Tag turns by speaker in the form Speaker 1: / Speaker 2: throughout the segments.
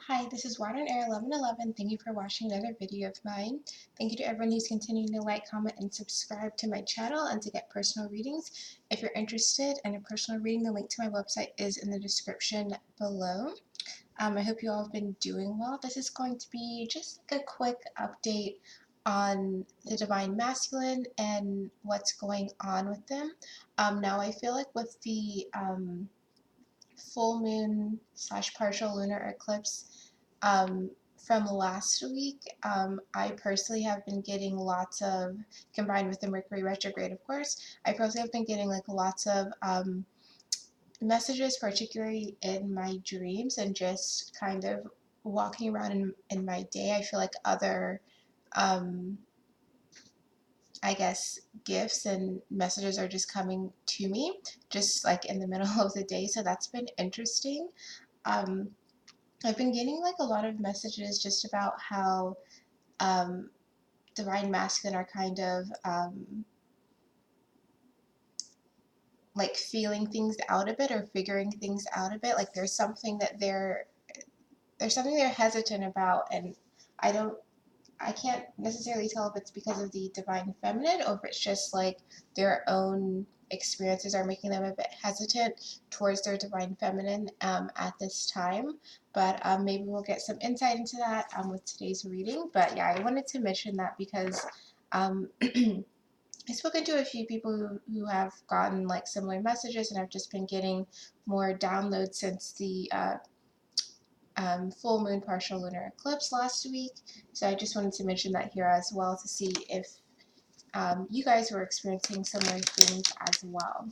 Speaker 1: Hi, this is Water and Air 1111. Thank you for watching another video of mine. Thank you to everyone who's continuing to like, comment, and subscribe to my channel and to get personal readings. If you're interested in a personal reading, the link to my website is in the description below. I hope you all have been doing well. This is going to be just like a quick update on the Divine Masculine and what's going on with them. Now I feel like with the full moon slash partial lunar eclipse from last week, I personally have been getting lots of, combined with the Mercury retrograde, of course, I personally have been getting like lots of messages, particularly in my dreams and just kind of walking around in my day. I feel like other I guess gifts and messages are just coming to me just like in the middle of the day, so that's been interesting. um, I've been getting like a lot of messages just about how um, divine masculine are kind of like feeling things out a bit or figuring things out a bit. Like there's something they're hesitant about, and I don't I can't necessarily tell if it's because of the divine feminine or if it's just like their own experiences are making them a bit hesitant towards their divine feminine at this time. But maybe we'll get some insight into that with today's reading. But yeah, I wanted to mention that because I've spoken to a few people who have gotten like similar messages, and I've just been getting more downloads since the full moon partial lunar eclipse last week. So I just wanted to mention that here as well to see if you guys were experiencing similar things as well.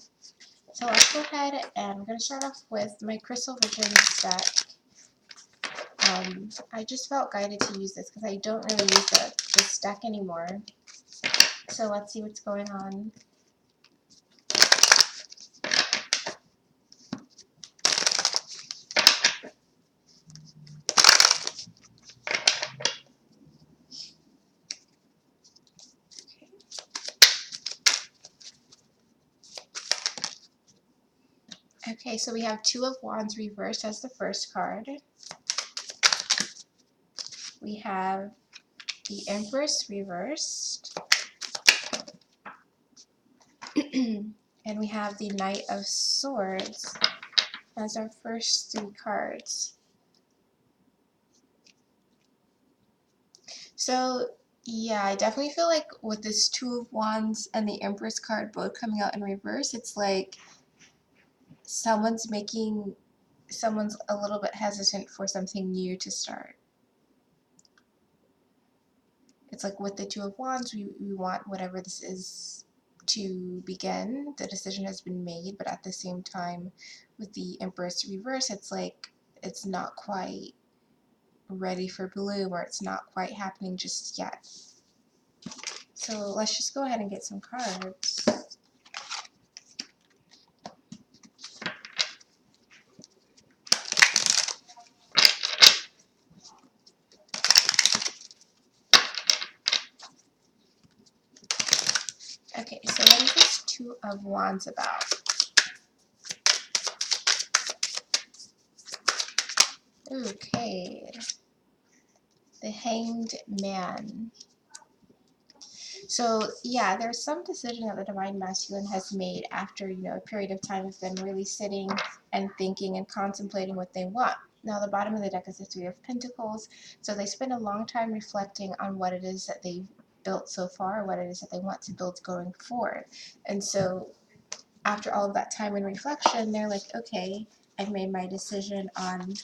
Speaker 1: So let's go ahead and we're going to start off with my Crystal Visions deck. I just felt guided to use this because I don't really use this deck anymore. So let's see what's going on. Okay, so we have Two of Wands reversed as the first card. We have the Empress reversed. And we have the Knight of Swords as our first three cards. So yeah, I definitely feel like with this Two of Wands and the Empress card both coming out in reverse, it's like someone's a little bit hesitant for something new to start. It's like with the Two of Wands, we want whatever this is to begin. The decision has been made, but at the same time, with the Empress reverse, it's like it's not quite ready for bloom, or it's not quite happening just yet. So let's just go ahead and get some cards. Okay, so what is this Two of Wands about? Okay, the Hanged Man. So yeah, there's some decision that the Divine Masculine has made after, a period of time of them really sitting and thinking and contemplating what they want. Now the bottom of the deck is the Three of Pentacles, so they spend a long time reflecting on what it is that they've built so far, what it is that they want to build going forward. And so after all of that time and reflection, they're like, okay, I've made my decision on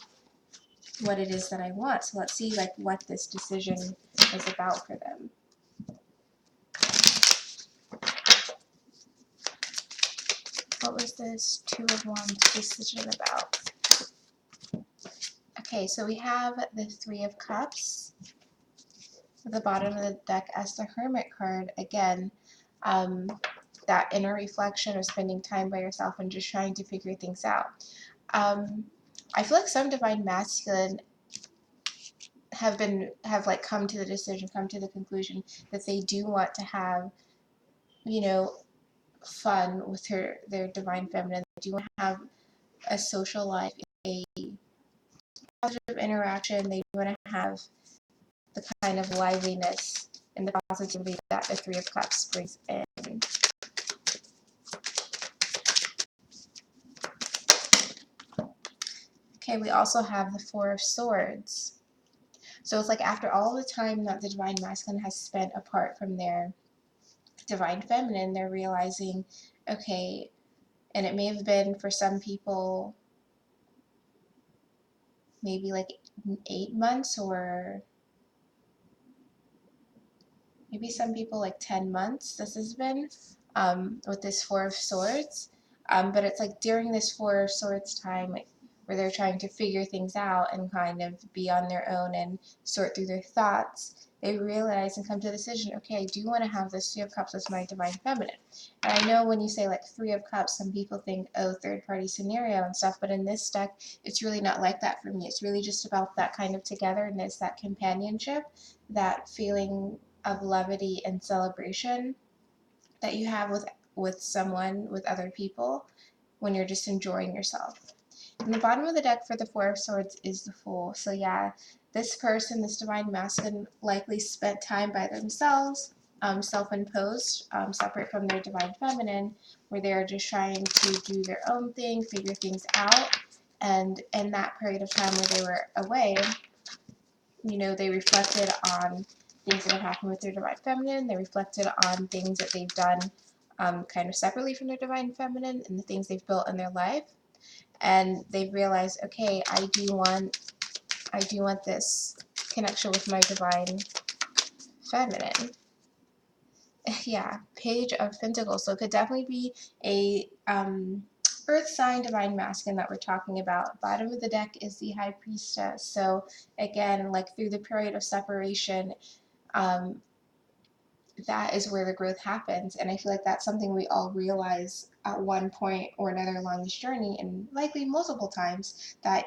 Speaker 1: what it is that I want. So let's see like what this decision is about for them. What was this Two of Wands decision about? Okay, so we have the Three of Cups at the bottom of the deck as the Hermit card. Again, that inner reflection of spending time by yourself and just trying to figure things out. I feel like some Divine Masculine have come to the conclusion that they do want to have, fun with their divine feminine. They do want to have a social life, a positive interaction. They want to have the kind of liveliness and the positivity that the Three of Cups brings in. Okay, we also have the Four of Swords. So it's like after all the time that the Divine Masculine has spent apart from their Divine Feminine, they're realizing, okay, and it may have been for some people maybe like 8 months, or maybe some people like 10 months this has been, with this Four of Swords. But it's like during this Four of Swords time, like, where they're trying to figure things out and kind of be on their own and sort through their thoughts, they realize and come to the decision, okay, I do want to have this Three of Cups as my Divine Feminine. And I know when you say like Three of Cups, some people think, oh, third party scenario and stuff, but in this deck, it's really not like that for me. It's really just about that kind of togetherness, that companionship, that feeling of levity and celebration that you have with someone, with other people, when you're just enjoying yourself. And the bottom of the deck for the Four of Swords is the Fool. So yeah, this person, this Divine Masculine, likely spent time by themselves, self-imposed, separate from their Divine Feminine, where they're just trying to do their own thing, figure things out. And in that period of time where they were away, they reflected on things that have happened with their Divine Feminine. They reflected on things that they've done kind of separately from their Divine Feminine and the things they've built in their life. And they've realized, okay, I do want this connection with my Divine Feminine. Yeah, Page of Pentacles. So it could definitely be a Earth sign Divine Masculine that we're talking about. Bottom of the deck is the High Priestess. So again, like through the period of separation, that is where the growth happens. And I feel like that's something we all realize at one point or another along this journey, and likely multiple times, that,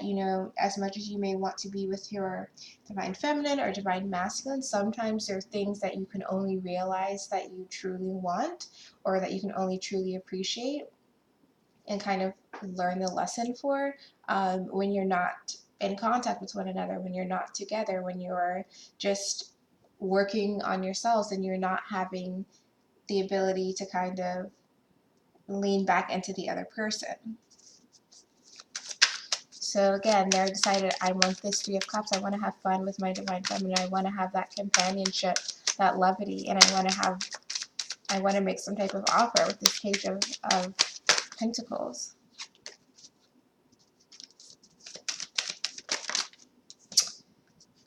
Speaker 1: as much as you may want to be with your Divine Feminine or Divine Masculine, sometimes there are things that you can only realize that you truly want, or that you can only truly appreciate and kind of learn the lesson for, when you're not in contact with one another, when you're not together, when you're just working on yourselves and you're not having the ability to kind of lean back into the other person. So again, they're decided, I want this Three of Cups. I want to have fun with my Divine Feminine. I want to have that companionship, that levity, and I want to make some type of offer with this Page of Pentacles.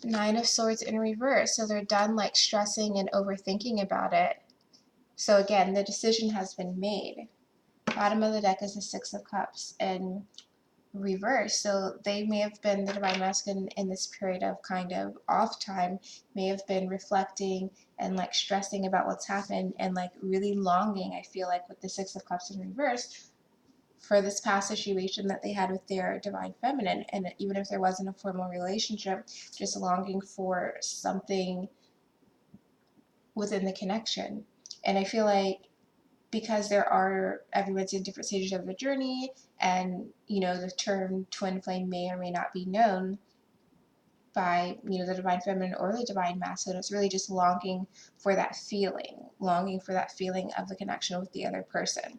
Speaker 1: Nine of Swords in reverse. So they're done like stressing and overthinking about it. So again, the decision has been made. Bottom of the deck is the Six of Cups in reverse. So they may have been, the Divine Masculine in this period of kind of off time, may have been reflecting and like stressing about what's happened and like really longing, I feel like, with the Six of Cups in reverse, for this past situation that they had with their Divine Feminine. And even if there wasn't a formal relationship, just longing for something within the connection. And I feel like because everyone's in different stages of the journey, and the term twin flame may or may not be known by the Divine Feminine or the Divine Masculine, it's really just longing for that feeling of the connection with the other person.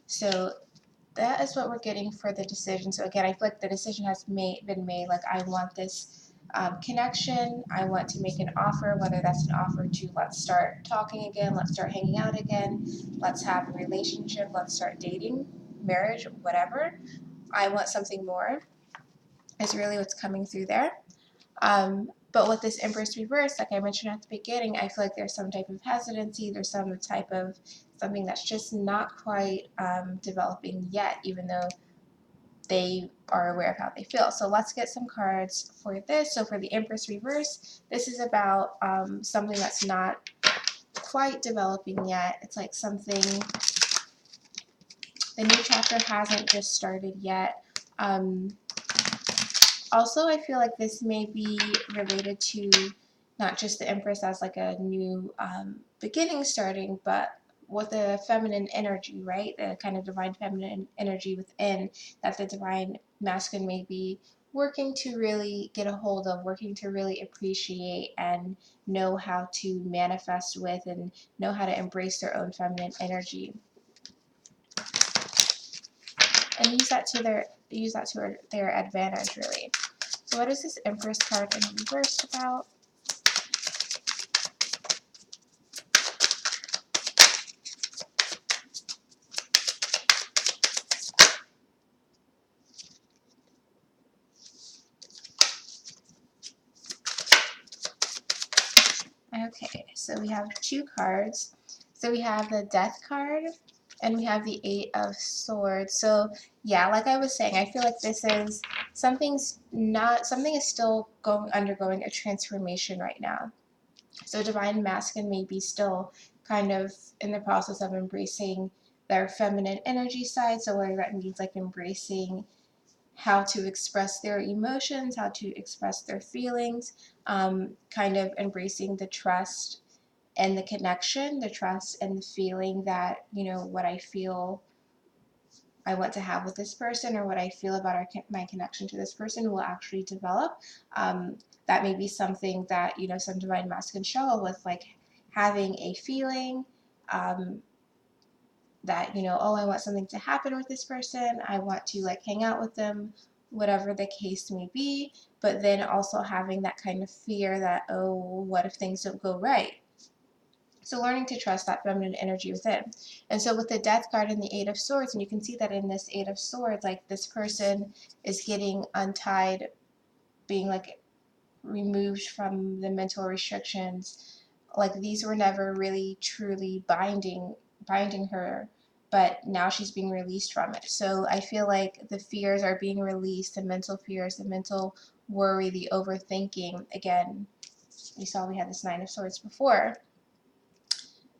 Speaker 1: So that is what we're getting for the decision. So again, I feel like the decision has been made. Like, I want this connection. I want to make an offer, whether that's an offer to, let's start talking again, let's start hanging out again, let's have a relationship, let's start dating, marriage, whatever. I want something more is really what's coming through there. But with this Empress reverse, like I mentioned at the beginning, I feel like there's some type of hesitancy, there's some type of something that's just not quite developing yet, even though they are aware of how they feel. So let's get some cards for this. So for the Empress reverse, this is about something that's not quite developing yet. It's like something, the new chapter hasn't just started yet. Also, I feel like this may be related to not just the Empress as like a new beginning starting, but with the feminine energy, right? The kind of Divine Feminine energy within, that the Divine Masculine may be working to really get a hold of, working to really appreciate and know how to manifest with and know how to embrace their own feminine energy and use that to their advantage, really. So what is this Empress card in reverse about? Okay, so we have two cards. So we have the Death card and we have the Eight of Swords. So yeah, like I was saying, I feel like this is something is still undergoing a transformation right now. So Divine Masculine may be still kind of in the process of embracing their feminine energy side. So whether that means like embracing how to express their emotions, how to express their feelings, kind of embracing the trust and the connection, the trust and the feeling that, you know, what I feel I want to have with this person or what I feel about my connection to this person will actually develop. That may be something that, you know, some Divine Masculine show with, like having a feeling, that, you know, oh, I want something to happen with this person, I want to like hang out with them, whatever the case may be, but then also having that kind of fear that, oh, what if things don't go right? So learning to trust that feminine energy within. And so with the Death card and the Eight of Swords, and you can see that in this Eight of Swords, like this person is getting untied, being like removed from the mental restrictions. Like these were never really truly binding her, but now she's being released from it. So I feel like the fears are being released, the mental fears, the mental worry, the overthinking. Again, we saw we had this Nine of Swords before.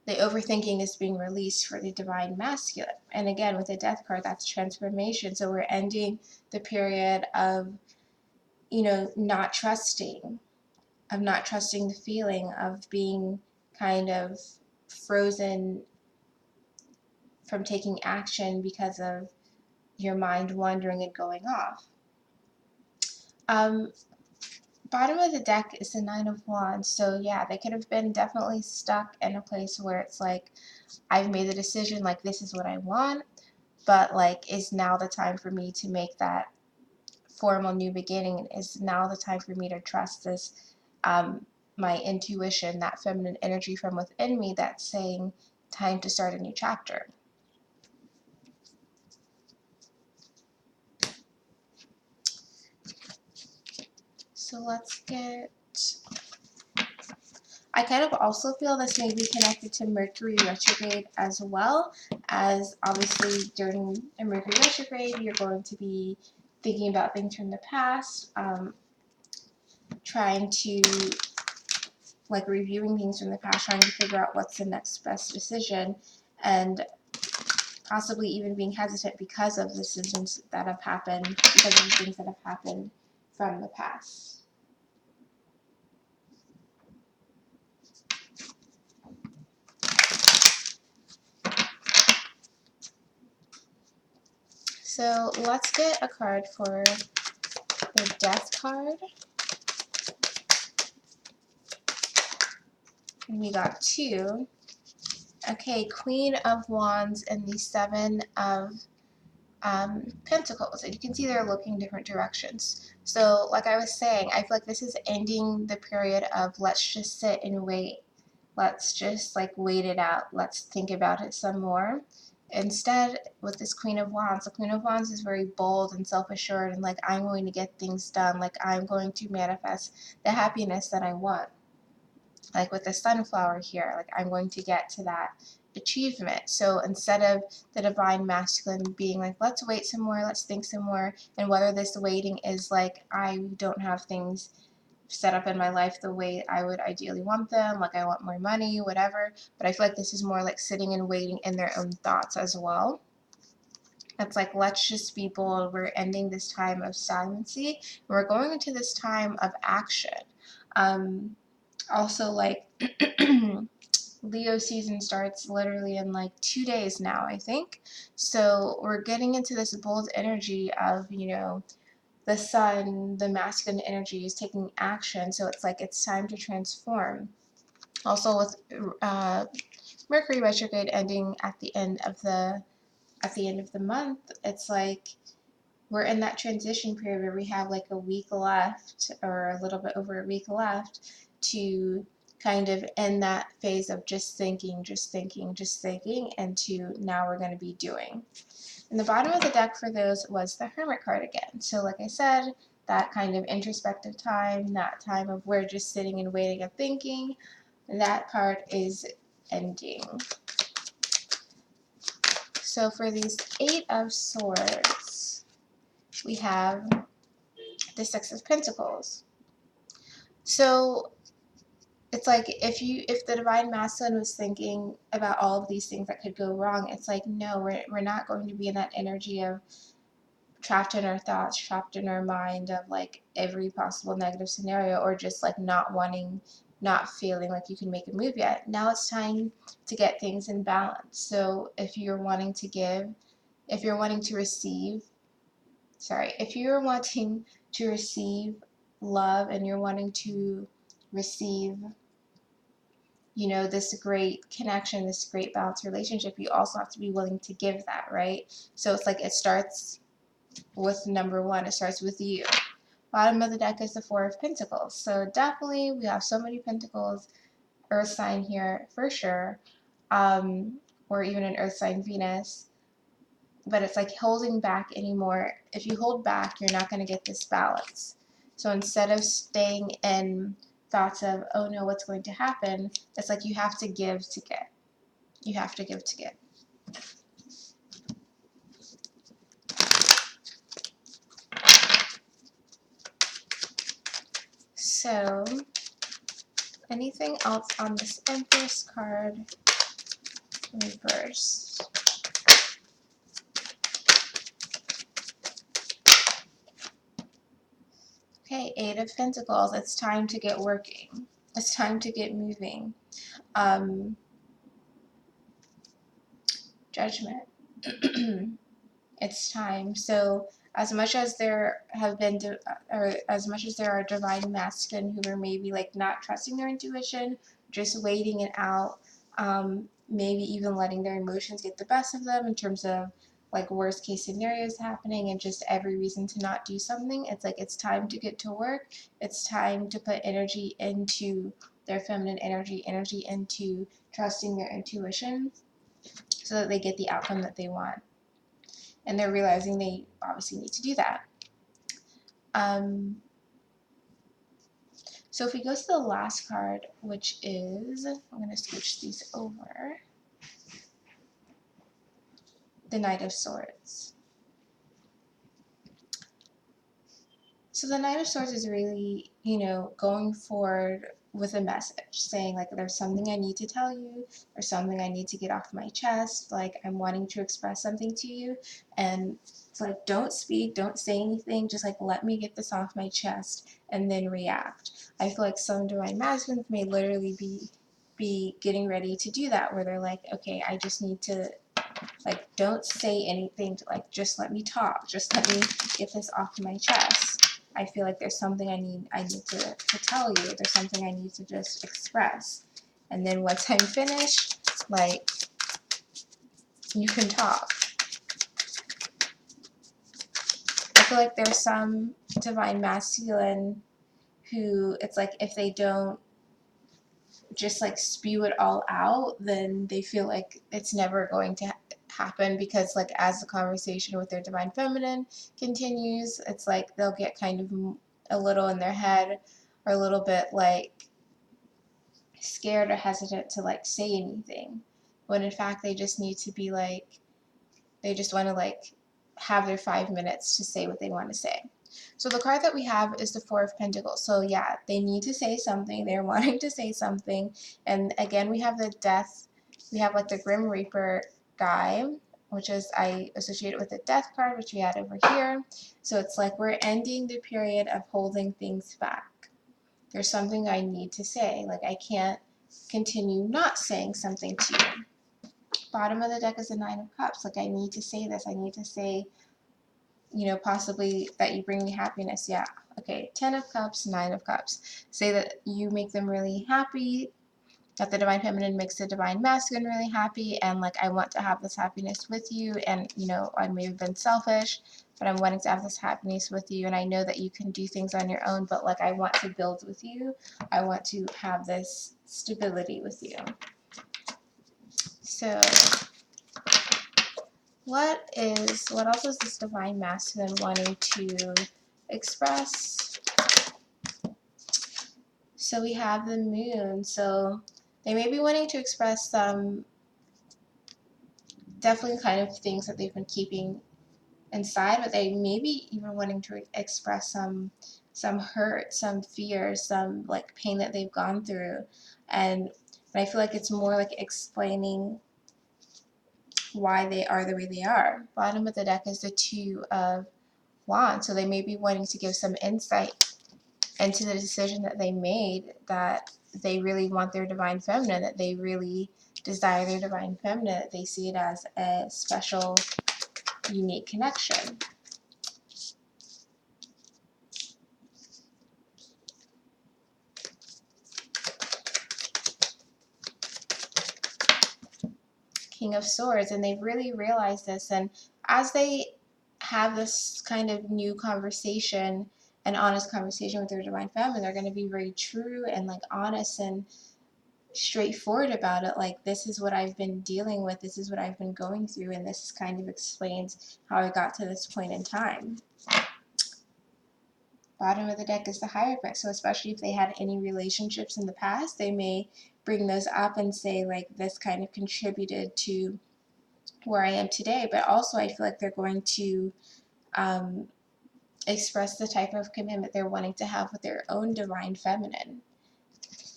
Speaker 1: The overthinking is being released for the Divine Masculine. And again, with the Death card, that's transformation. So we're ending the period of, you know, not trusting the feeling of being kind of frozen from taking action because of your mind wandering and going off. Um, Bottom of the deck is the Nine of Wands. So yeah, they could have been definitely stuck in a place where it's like, I've made the decision, like this is what I want, but like, is now the time for me to make that formal new beginning? Is now the time for me to trust this, my intuition, that feminine energy from within me that's saying time to start a new chapter. So let's get, I kind of also feel this may be connected to Mercury retrograde as well, as obviously during a Mercury retrograde you're going to be thinking about things from the past, trying to, like reviewing things from the past, trying to figure out what's the next best decision, and possibly even being hesitant because of decisions that have happened, because of the things that have happened from the past. So let's get a card for the Death card. And we got two. Okay, Queen of Wands and the Seven of Pentacles. And you can see they're looking different directions. So like I was saying, I feel like this is ending the period of let's just sit and wait. Let's just like wait it out. Let's think about it some more. Instead, with this Queen of Wands, the Queen of Wands is very bold and self-assured and like, I'm going to get things done. Like I'm going to manifest the happiness that I want. Like with the sunflower here, like I'm going to get to that achievement. So instead of the Divine Masculine being like, let's wait some more, let's think some more, and whether this waiting is like, I don't have things set up in my life the way I would ideally want them, like I want more money, whatever, but I feel like this is more like sitting and waiting in their own thoughts as well. It's like, let's just be bold. We're ending this time of silency. We're going into this time of action. Also, like, Leo season starts literally in like 2 days now, I think. So we're getting into this bold energy of, you know, the sun, the masculine energy, is taking action. So it's like it's time to transform. Also with Mercury retrograde ending at the end of the month, it's like we're in that transition period where we have like a week left, or a little bit over a week left, to kind of end that phase of just thinking, and to now we're going to be doing. And the bottom of the deck for those was the Hermit card again. So like I said, that kind of introspective time, that time of we're just sitting and waiting and thinking, that part is ending. So for these Eight of Swords, we have the Six of Pentacles. So it's like if the Divine Masculine was thinking about all of these things that could go wrong, it's like, no, we're not going to be in that energy of trapped in our thoughts, trapped in our mind of like every possible negative scenario, or just like not feeling like you can make a move yet. Now it's time to get things in balance. So if you're wanting to give, if you're wanting to receive, if you're wanting to receive love, and you're wanting to receive, you know, this great connection, this great balanced relationship, you also have to be willing to give that, right? So it's like it starts with number one, it starts with you. Bottom of the deck is the Four of Pentacles. So definitely we have so many pentacles, earth sign here for sure, or even an earth sign Venus. But it's like holding back anymore. If you hold back, you're not going to get this balance. So instead of staying in thoughts of, oh no, what's going to happen, it's like you have to give to get. You have to give to get. So anything else on this Empress card reversed? Okay, Eight of Pentacles. It's time to get working. It's time to get moving. Judgment. It's time. So as much as there have been, or as much as there are divine masculine who are maybe like not trusting their intuition, just waiting it out, maybe even letting their emotions get the best of them in terms of like worst case scenarios happening and just every reason to not do something. It's like it's time to get to work. It's time to put energy into their feminine energy into trusting their intuition so that they get the outcome that they want. And they're realizing they obviously need to do that. So if we go to the last card, which is, I'm going to switch these over, the Knight of Swords. So the Knight of Swords is really, you know, going forward with a message, saying like there's something I need to tell you, there's something I need to get off my chest, like I'm wanting to express something to you, and it's like don't speak, don't say anything, just like let me get this off my chest and then react. I feel like some divine masculines may literally be getting ready to do that, where they're like, okay, I just need to, like, don't say anything, to like just let me talk, just let me get this off my chest. I feel like there's something I need to tell you. There's something I need to just express. And then once I'm finished, like, you can talk. I feel like there's some divine masculine who it's like if they don't just like spew it all out, then they feel like it's never going to happen, because like as the conversation with their divine feminine continues, it's like they'll get kind of a little in their head, or a little bit like scared or hesitant to like say anything, when in fact they just need to be like, they just want to like have their 5 minutes to say what they want to say. So the card that we have is the Four of Pentacles. So yeah, they need to say something. They're wanting to say something. And again, we have the Death. We have like the Grim Reaper guy, which is, I associate it with the Death card, which we had over here. So it's like we're ending the period of holding things back. There's something I need to say. Like I can't continue not saying something to you. Bottom of the deck is the Nine of Cups. Like I need to say this. I need to say you know, possibly that you bring me happiness. Yeah. Okay, 10 of Cups, 9 of Cups. Say that you make them really happy, that the Divine Feminine makes the Divine Masculine really happy, and like, I want to have this happiness with you, and you know, I may have been selfish, but I'm wanting to have this happiness with you, and I know that you can do things on your own, but like, I want to build with you. I want to have this stability with you. So what else is this Divine Masculine wanting to express? So we have the Moon. So they may be wanting to express some definitely kind of things that they've been keeping inside, but they may be even wanting to express some hurt, some fear, some like pain that they've gone through. And I feel like it's more like explaining why they are the way they are. Bottom of the deck is the Two of Wands. So they may be wanting to give some insight into the decision that they made, that they really want their Divine Feminine, that they really desire their Divine Feminine, that they see it as a special, unique connection. King of Swords, and they've really realized this, and as they have this kind of new conversation, an honest conversation with their Divine Feminine, they're going to be very true and like honest and straightforward about it. Like, this is what I've been dealing with, this is what I've been going through, and this kind of explains how I got to this point in time. Bottom of the deck is the Hierophant. So especially if they had any relationships in the past, they may bring those up and say like, this kind of contributed to where I am today. But also I feel like they're going to express the type of commitment they're wanting to have with their own Divine Feminine,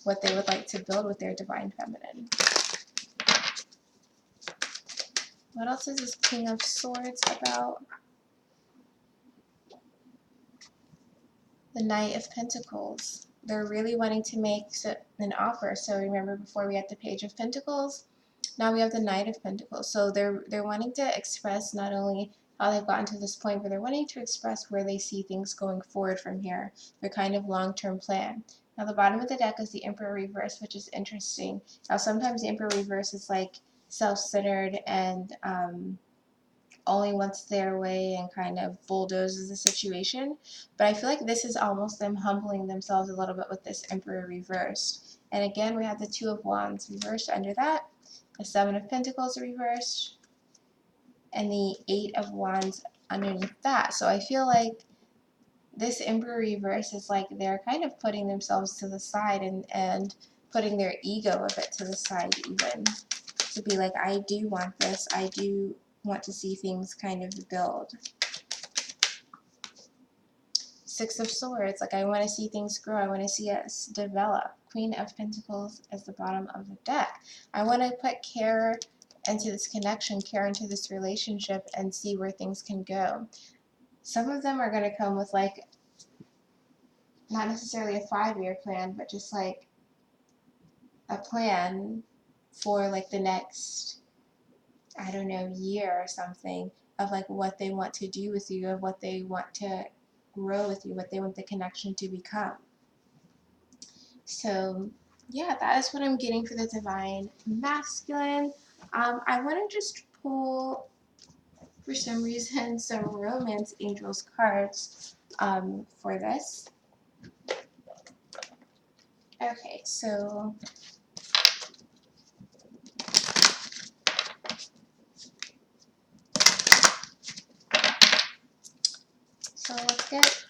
Speaker 1: what they would like to build with their Divine Feminine. What else is this King of Swords about? The Knight of Pentacles. They're really wanting to make an offer. So remember, before we had the Page of Pentacles, now we have the Knight of Pentacles. So they're wanting to express not only how they've gotten to this point, but they're wanting to express where they see things going forward from here, their kind of long-term plan. Now the bottom of the deck is the Emperor reverse, which is interesting. Now sometimes the Emperor reverse is like self-centered and only wants their way and kind of bulldozes the situation. But I feel like this is almost them humbling themselves a little bit with this Emperor reversed. And again, we have the Two of Wands reversed under that, the Seven of Pentacles reversed, and the Eight of Wands underneath that. So I feel like this Emperor reverse is like they're kind of putting themselves to the side and putting their ego a bit to the side even, to be like, I do want this, I do want to see things kind of build. Six of Swords, like I want to see things grow, I want to see us develop. Queen of Pentacles is the bottom of the deck. I want to put care into this connection, care into this relationship, and see where things can go. Some of them are going to come with like, not necessarily a 5-year plan, but just like a plan for like the next, I don't know, year or something, of like what they want to do with you, of what they want to grow with you, what they want the connection to become. So yeah, that is what I'm getting for the Divine Masculine. I want to just pull, for some reason, some Romance Angels cards for this. Okay, so let's get,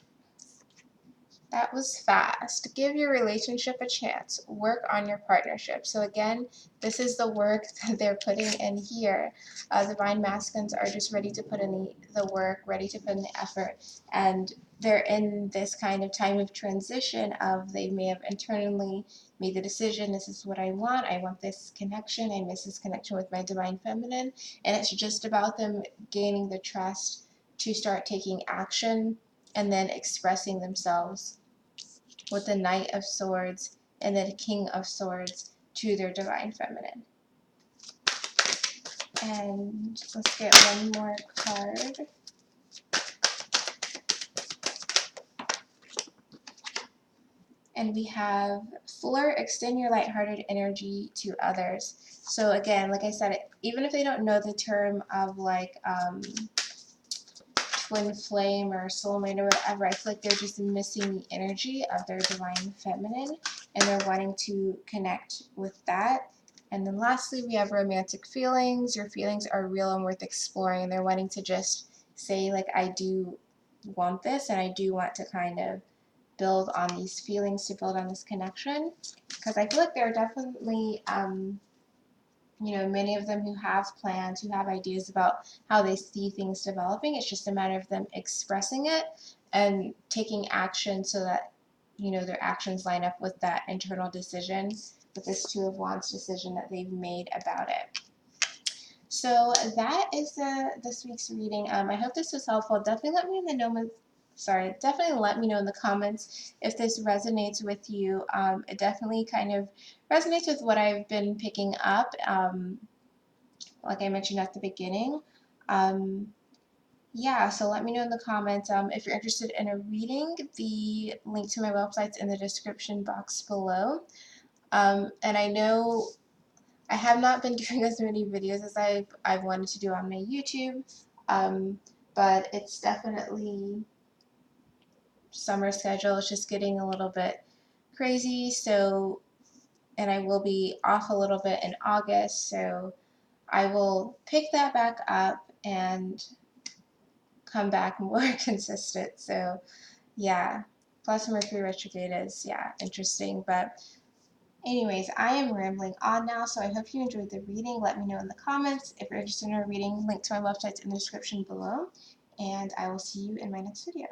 Speaker 1: that was fast. Give your relationship a chance. Work on your partnership. So again, this is the work that they're putting in here. Divine Masculines are just ready to put in the work, ready to put in the effort. And they're in this kind of time of transition of, they may have internally made the decision, this is what I want this connection, I miss this connection with my Divine Feminine. And it's just about them gaining the trust to start taking action and then expressing themselves with the Knight of Swords and the King of Swords to their Divine Feminine. And let's get one more card. And we have 4, extend your lighthearted energy to others. So again, like I said, even if they don't know the term of like twin flame or soulmate or whatever, I feel like they're just missing the energy of their divine feminine and they're wanting to connect with that. And then lastly, we have romantic feelings. Your feelings are real and worth exploring. They're wanting to just say like, I do want this and I do want to kind of build on these feelings, to build on this connection, because I feel like there are definitely many of them who have plans, who have ideas about how they see things developing. It's just a matter of them expressing it and taking action so that their actions line up with that internal decision, with this Two of Wands decision that they've made about it. So that is this week's reading. I hope this was helpful. Definitely let me know in the comments if this resonates with you. It definitely kind of resonates with what I've been picking up, like I mentioned at the beginning. Yeah, so let me know in the comments. If you're interested in a reading, the link to my website's in the description box below. And I know I have not been doing as many videos as I've wanted to do on my YouTube, but it's definitely summer schedule. It's just getting a little bit crazy. So, and I will be off a little bit in August, so I will pick that back up and come back more consistent. So, yeah. Plus Mercury retrograde is, yeah, interesting, but anyways, I am rambling on now, so I hope you enjoyed the reading. Let me know in the comments. If you're interested in a reading, link to my website's in the description below, and I will see you in my next video.